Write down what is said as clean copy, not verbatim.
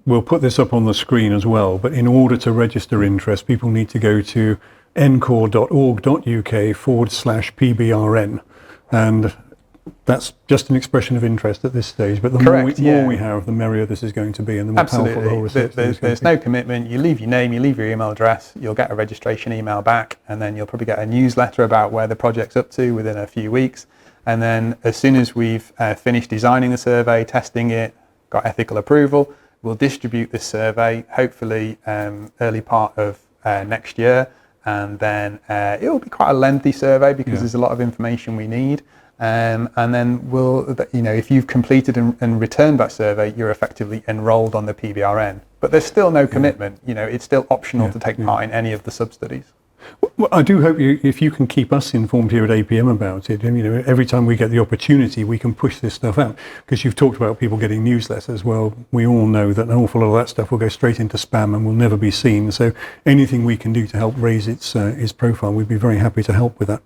we'll put this up on the screen as well, but in order to register interest, people need to go to ncor.org.uk/PBRN, and that's just an expression of interest at this stage, but the more we have, the merrier this is going to be, and the more powerful the whole research is. There's no commitment. You leave your name, you leave your email address, you'll get a registration email back, and then you'll probably get a newsletter about where the project's up to within a few weeks. And then as soon as we've finished designing the survey, testing it, got ethical approval, we'll distribute this survey, hopefully early part of next year. And then it will be quite a lengthy survey because there's a lot of information we need. And then if you've completed and returned that survey, you're effectively enrolled on the PBRN. But there's still no commitment. It's still optional to take part in any of the sub-studies. Well, I do hope if you can keep us informed here at APM about it, and every time we get the opportunity, we can push this stuff out. Because you've talked about people getting newsletters. Well, we all know that an awful lot of that stuff will go straight into spam and will never be seen. So anything we can do to help raise its profile, we'd be very happy to help with that.